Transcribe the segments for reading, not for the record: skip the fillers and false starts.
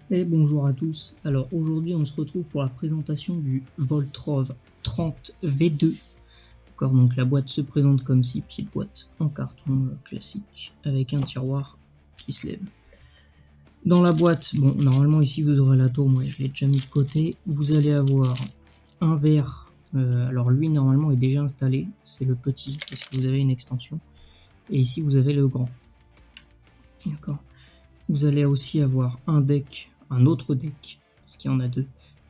Et bonjour à tous. Alors aujourd'hui on se retrouve pour la présentation du Voltrov 30 V2. D'accord, donc la boîte se présente comme ci, petite boîte en carton classique avec un tiroir qui se lève. Dans la boîte, bon normalement ici vous aurez la tour, moi je l'ai déjà mis de côté. Vous allez avoir un verre, alors lui normalement est déjà installé, c'est le petit parce que vous avez une extension. Et ici vous avez le grand. D'accord. Vous allez aussi avoir un deck, un autre deck, parce qu'il y en a deux.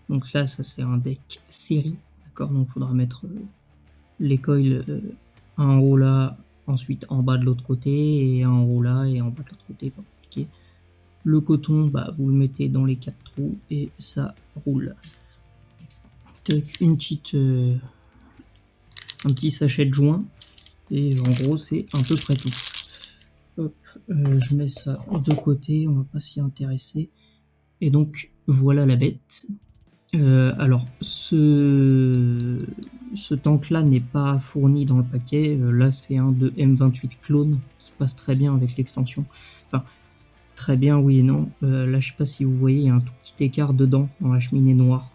Donc là, ça c'est un deck série, d'accord. Donc il faudra mettre les coils un en haut là, ensuite en bas de l'autre côté, et un en haut là, et en bas de l'autre côté, pas compliqué. Le coton, bah, vous le mettez dans les 4 trous, et ça roule. Une petite, un petit sachet de joint, et en gros c'est à peu près tout. Hop, je mets ça de côté, on va pas s'y intéresser. Et donc voilà la bête. Alors ce tank là n'est pas fourni dans le paquet, là c'est un de M28 clone qui passe très bien avec l'extension. Enfin très bien oui et non, là je sais pas si vous voyez, il y a un tout petit écart dedans dans la cheminée noire.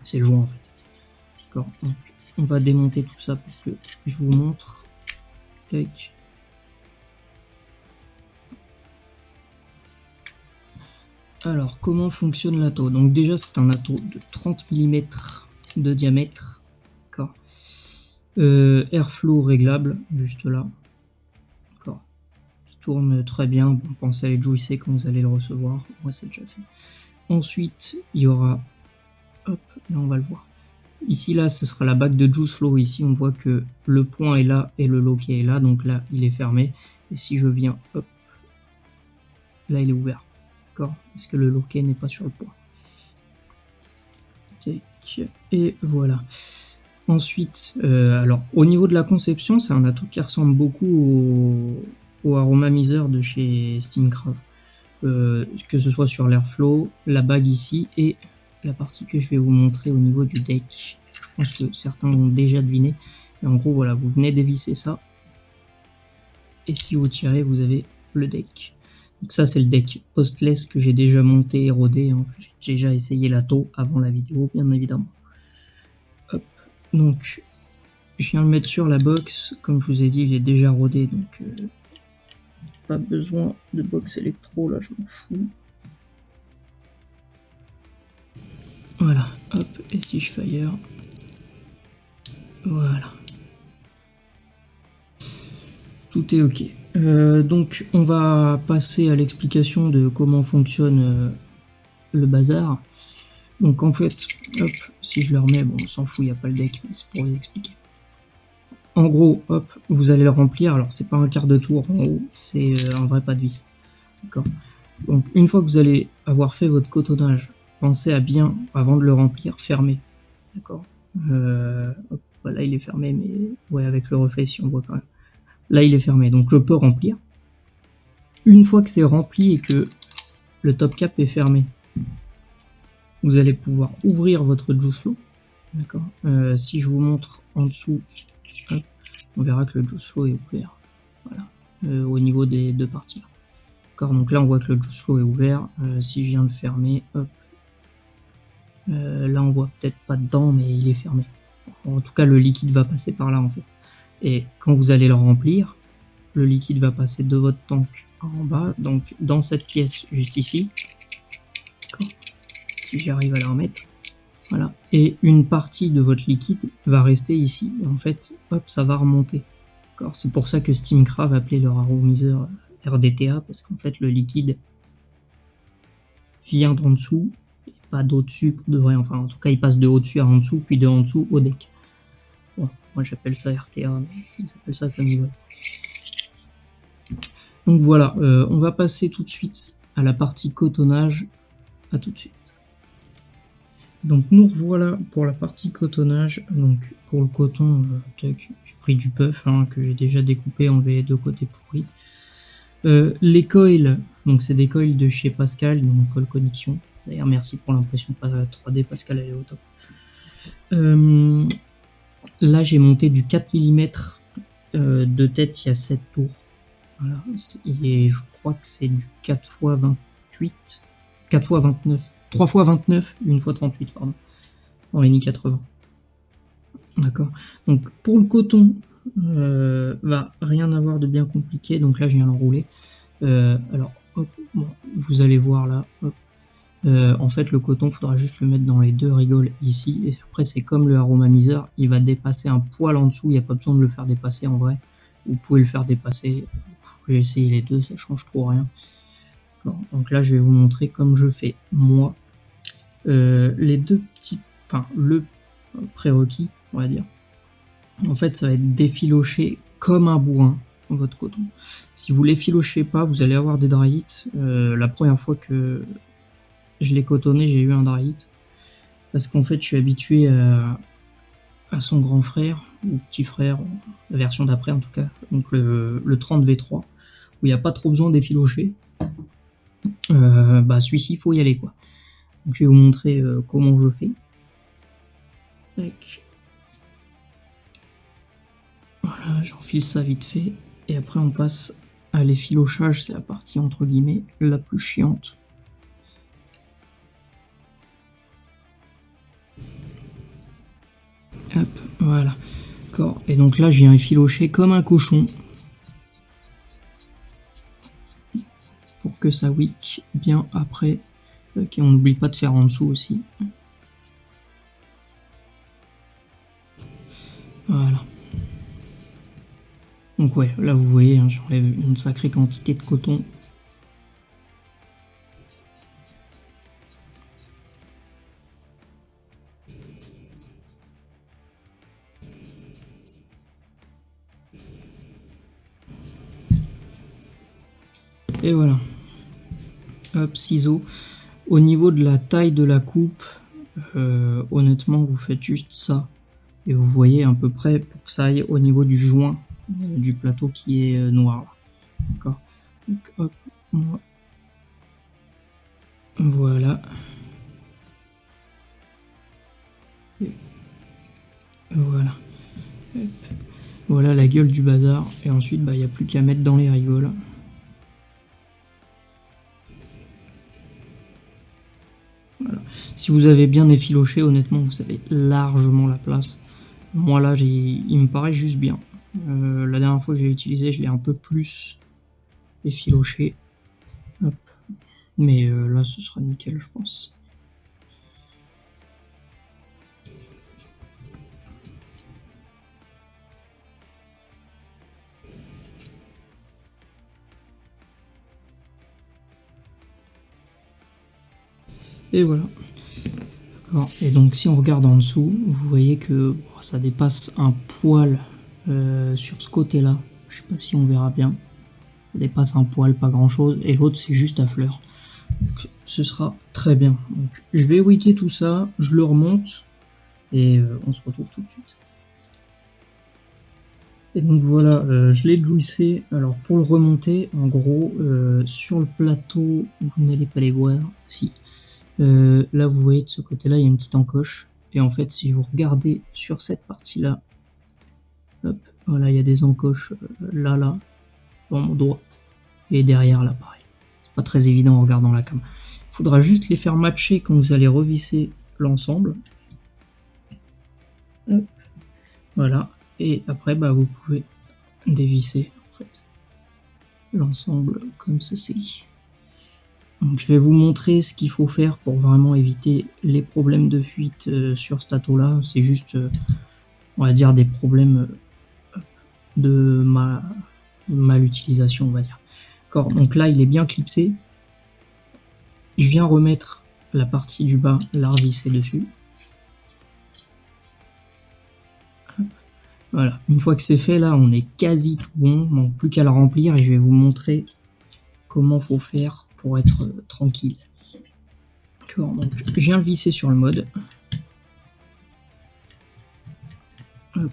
C'est le joint en fait. D'accord, donc on va démonter tout ça pour que je vous montre. Tac. Alors, comment fonctionne l'atto? Donc déjà, c'est un atto de 30 mm de diamètre. D'accord. Airflow réglable, juste là. D'accord. Qui tourne très bien. Bon, pensez à les joycer quand vous allez le recevoir. Moi, c'est déjà fait. Ensuite, il y aura... Hop, là, on va le voir. Ici, là, ce sera la bague de juice flow. Ici, on voit que le point est là et le loquet est là. Donc là, il est fermé. Et si je viens, hop, là, il est ouvert. D'accord, parce que le loquet n'est pas sur le point. Et voilà. Ensuite, alors au niveau de la conception, c'est un atto qui ressemble beaucoup au Aromamizer de chez Steamcraft. Que ce soit sur l'airflow, la bague ici et la partie que je vais vous montrer au niveau du deck. Je pense que certains l'ont déjà deviné. Et en gros, voilà, vous venez dévisser ça. Et si vous tirez, vous avez le deck. Donc ça, c'est le deck postless que j'ai déjà monté et rodé. Hein. J'ai déjà essayé l'atto avant la vidéo, bien évidemment. Hop. Donc, je viens le mettre sur la box. Comme je vous ai dit, il est déjà rodé, donc pas besoin de box électro, là, je m'en fous. Voilà, hop, et si je fire, voilà. Tout est ok. Donc, on va passer à l'explication de comment fonctionne le bazar. Donc, en fait, hop, si je le remets, bon, on s'en fout, il n'y a pas le deck, mais c'est pour vous expliquer. En gros, hop, vous allez le remplir. Alors, c'est pas un quart de tour en haut, c'est un vrai pas de vis. D'accord. Donc, une fois que vous allez avoir fait votre cotonnage, pensez à bien, avant de le remplir, fermer. D'accord. Là, il est fermé, mais ouais, avec le reflet, si on voit quand même. Là, il est fermé, donc je peux remplir. Une fois que c'est rempli et que le top cap est fermé, vous allez pouvoir ouvrir votre juice flow. D'accord. Si je vous montre en dessous, hop, on verra que le juice flow est ouvert. Voilà. Au niveau des deux parties. D'accord. Donc là, on voit que le juice flow est ouvert. Si je viens le fermer, hop. Là, on voit peut-être pas dedans, mais il est fermé. En tout cas, le liquide va passer par là, en fait. Et quand vous allez le remplir, le liquide va passer de votre tank en bas, donc dans cette pièce juste ici. Si j'arrive à la remettre. Voilà. Et une partie de votre liquide va rester ici. Et en fait, hop, ça va remonter. C'est pour ça que Steamcraft appelait leur aromiseur RDTA, parce qu'en fait, le liquide vient d'en dessous, et pas d'au-dessus pour de vrai. Enfin, en tout cas, il passe de au-dessus à en dessous, puis de en dessous au deck. Bon, moi j'appelle ça RTA, mais ils appellent ça comme ils veulent. Donc voilà, on va passer tout de suite à la partie cotonnage. À tout de suite. Donc nous revoilà pour la partie cotonnage. Donc pour le coton, j'ai pris du puff hein, que j'ai déjà découpé, enlevé les deux côtés pourris. Les coils, donc c'est des coils de chez Pascal, donc Coil Connection. D'ailleurs merci pour l'impression 3D, Pascal elle est au top. Là j'ai monté du 4 mm de tête, il y a 7 tours. Voilà. Et je crois que c'est du 4 x 28. 4 fois 29. 3 fois 29, 1 fois 38, pardon. Dans les 80. D'accord. Donc pour le coton, rien avoir de bien compliqué. Donc là, je viens l'enrouler. Alors, hop, bon, vous allez voir là. Hop. En fait, le coton, il faudra juste le mettre dans les deux rigoles ici. Et après, c'est comme le aromamiseur, il va dépasser un poil en dessous. Il n'y a pas besoin de le faire dépasser en vrai. Vous pouvez le faire dépasser. J'ai essayé les deux, ça change trop rien. Donc là, je vais vous montrer comme je fais moi. Les deux petits, enfin le prérequis, on va dire. En fait, ça va être d'effilocher comme un bourrin votre coton. Si vous l'effilochez pas, vous allez avoir des dry-hits. La première fois que je l'ai cotonné, j'ai eu un dry-hit. Parce qu'en fait, je suis habitué à son grand frère, ou petit frère, la version d'après en tout cas, donc le 30 V3, où il n'y a pas trop besoin d'effilocher. Celui-ci, il faut y aller, quoi. Donc, je vais vous montrer comment je fais. Tac. Voilà, j'enfile ça vite fait. Et après, on passe à l'effilochage. C'est la partie, entre guillemets, la plus chiante. Hop, voilà. D'accord. Et donc là, je viens effilocher comme un cochon. Pour que ça wick bien après. Ok, on n'oublie pas de faire en dessous aussi. Voilà. Donc ouais, là vous voyez, hein, j'enlève une sacrée quantité de coton. Et voilà. Hop, ciseaux. Au niveau de la taille de la coupe, honnêtement, vous faites juste ça. Et vous voyez à peu près pour que ça aille au niveau du joint du plateau qui est noir. D'accord. Donc hop, voilà. Et voilà. Hop. Voilà la gueule du bazar. Et ensuite, il n'y a plus qu'à mettre dans les rigoles. Voilà. Si vous avez bien effiloché, honnêtement, vous avez largement la place. Moi là, il me paraît juste bien. La dernière fois que j'ai utilisé, je l'ai un peu plus effiloché. Hop. Mais là, ce sera nickel, je pense. Et voilà. D'accord. Et donc si on regarde en dessous, vous voyez que ça dépasse un poil sur ce côté-là. Je sais pas si on verra bien. Ça dépasse un poil, pas grand-chose. Et l'autre, c'est juste à fleur. Donc, ce sera très bien. Donc, je vais wicker tout ça, je le remonte. Et on se retrouve tout de suite. Et donc voilà, je l'ai jouissé. Alors pour le remonter, en gros, sur le plateau, vous n'allez pas les voir. Si. Là, vous voyez de ce côté-là, il y a une petite encoche. Et en fait, si vous regardez sur cette partie-là, hop, voilà, il y a des encoches là, dans mon doigt. Et derrière, là, pareil. C'est pas très évident en regardant la cam. Il faudra juste les faire matcher quand vous allez revisser l'ensemble. Voilà. Et après, vous pouvez dévisser, en fait, l'ensemble comme ceci. Donc, je vais vous montrer ce qu'il faut faire pour vraiment éviter les problèmes de fuite sur ce tato-là. C'est juste, on va dire, des problèmes de mal utilisation, on va dire. D'accord, donc là, il est bien clipsé. Je viens remettre la partie du bas, la revisser dessus. Voilà, une fois que c'est fait, là, on est quasi tout bon. Donc, plus qu'à le remplir et je vais vous montrer comment faut faire pour être tranquille. D'accord, donc je viens le visser sur le mode. Hop.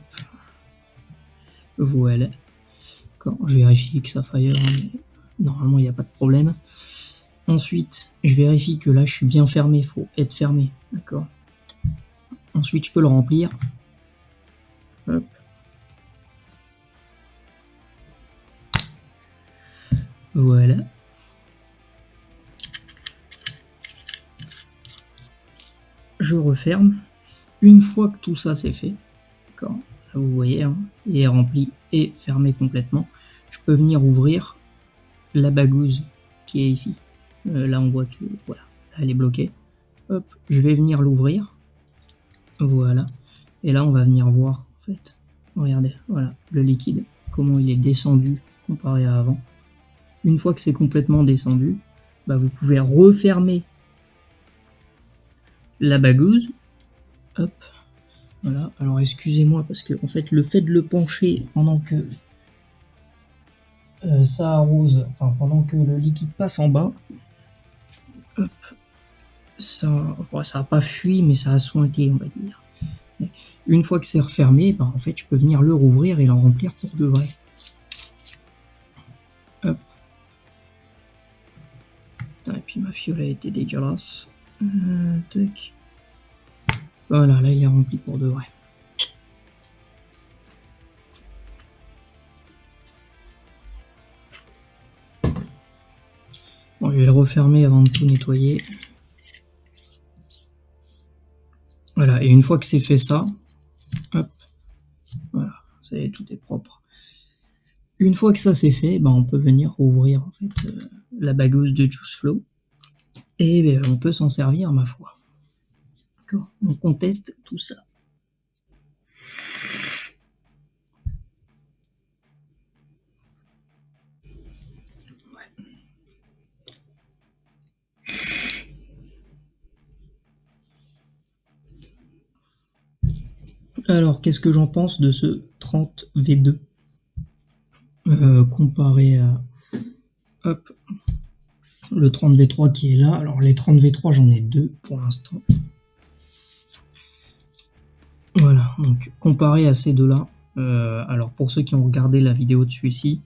Voilà. D'accord, je vérifie que ça fire. Normalement, il n'y a pas de problème. Ensuite, je vérifie que là, je suis bien fermé. Il faut être fermé. D'accord. Ensuite, je peux le remplir. Hop. Voilà. je referme. Une fois que tout ça c'est fait, d'accord, là vous voyez, hein, il est rempli et fermé complètement, je peux venir ouvrir la bagouze qui est ici. Là on voit que voilà, elle est bloquée. Hop, je vais venir l'ouvrir. Voilà. Et là on va venir voir en fait. Regardez, voilà, le liquide, comment il est descendu comparé à avant. Une fois que c'est complètement descendu, bah, vous pouvez refermer la bagouze. Hop. Voilà. Alors excusez-moi parce que en fait le fait de le pencher pendant que ça arrose, enfin pendant que le liquide passe en bas, hop, ça n'a pas fui mais ça a sointé, on va dire. Une fois que c'est refermé, ben, en fait je peux venir le rouvrir et l'en remplir pour de vrai. Hop. Et puis ma fiole a été dégueulasse. Tac. Voilà, là il est rempli pour de vrai. Bon, je vais le refermer avant de tout nettoyer. Voilà, et une fois que c'est fait ça, hop, voilà, vous savez, tout est propre. Une fois que ça c'est fait, ben, on peut venir ouvrir en fait la bagouze de Juice Flow et ben, on peut s'en servir, ma foi. D'accord. Donc on teste tout ça. Alors, qu'est-ce que j'en pense de ce 30 V2 comparé à hop, le 30 V3 qui est là. Alors, les 30 V3, j'en ai deux pour l'instant. Voilà, donc comparé à ces deux-là, alors pour ceux qui ont regardé la vidéo de celui-ci,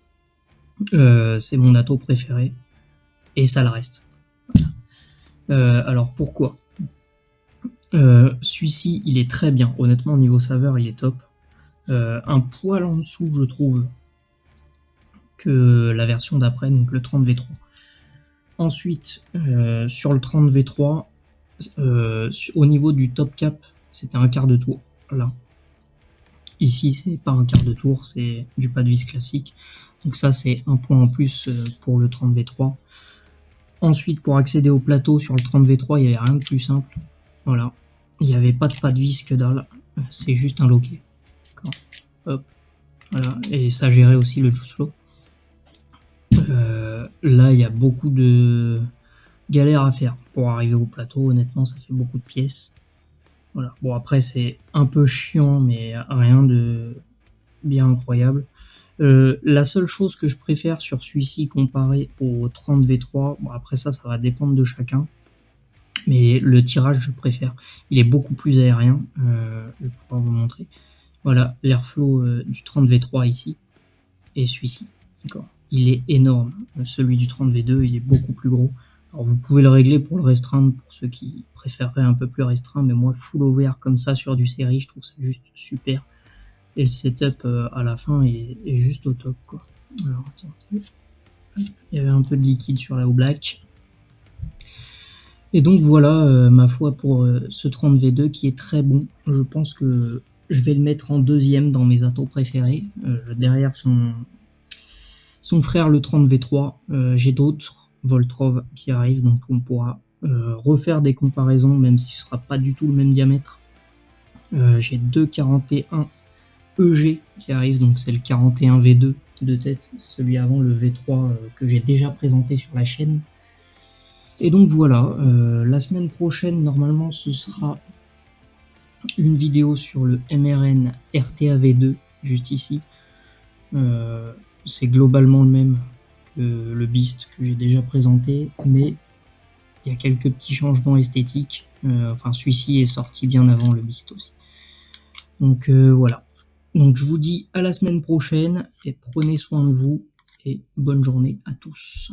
c'est mon atto préféré et ça le reste. Voilà. Alors pourquoi celui-ci, il est très bien. Honnêtement, niveau saveur, il est top. Un poil en dessous, je trouve, que la version d'après, donc le 30 V3. Ensuite, sur le 30 V3, au niveau du top cap, c'était un quart de tour. Là. Ici, c'est pas un quart de tour, c'est du pas de vis classique. Donc ça, c'est un point en plus pour le 30 V3. Ensuite, pour accéder au plateau sur le 30 V3, il n'y avait rien de plus simple. Voilà. Il n'y avait pas de vis que dalle. C'est juste un loquet. Hop. Voilà. Et ça gérait aussi le Juice Flow. Là, il y a beaucoup de galères à faire pour arriver au plateau. Honnêtement, ça fait beaucoup de pièces. Voilà. Bon, après, c'est un peu chiant, mais rien de bien incroyable. La seule chose que je préfère sur celui-ci comparé au 30 V3, bon, après ça va dépendre de chacun, mais le tirage, je préfère. Il est beaucoup plus aérien. Je vais pouvoir vous montrer. Voilà, l'airflow du 30 V3 ici, et celui-ci. D'accord. Il est énorme. Celui du 30 V2, il est beaucoup plus gros. Alors vous pouvez le régler pour le restreindre, pour ceux qui préféreraient un peu plus restreint, mais moi, full over comme ça sur du série, je trouve ça juste super. Et le setup à la fin est juste au top, quoi. Alors, attendez. Il y avait un peu de liquide sur la Black. Et donc voilà, ma foi, pour ce 30 V2 qui est très bon. Je pense que je vais le mettre en deuxième dans mes attos préférés, derrière son frère le 30 V3. J'ai d'autres Voltrov qui arrivent, donc on pourra refaire des comparaisons, même si ce sera pas du tout le même diamètre. J'ai deux 41 EG qui arrive, donc c'est le 41 V2 de tête, celui avant le V3 que j'ai déjà présenté sur la chaîne. Et donc voilà, la semaine prochaine normalement ce sera une vidéo sur le MRN RTA V2 juste ici. C'est globalement le même que le Beast que j'ai déjà présenté, mais il y a quelques petits changements esthétiques. Enfin celui-ci est sorti bien avant le Beast aussi. Donc voilà. Donc je vous dis à la semaine prochaine et prenez soin de vous et bonne journée à tous.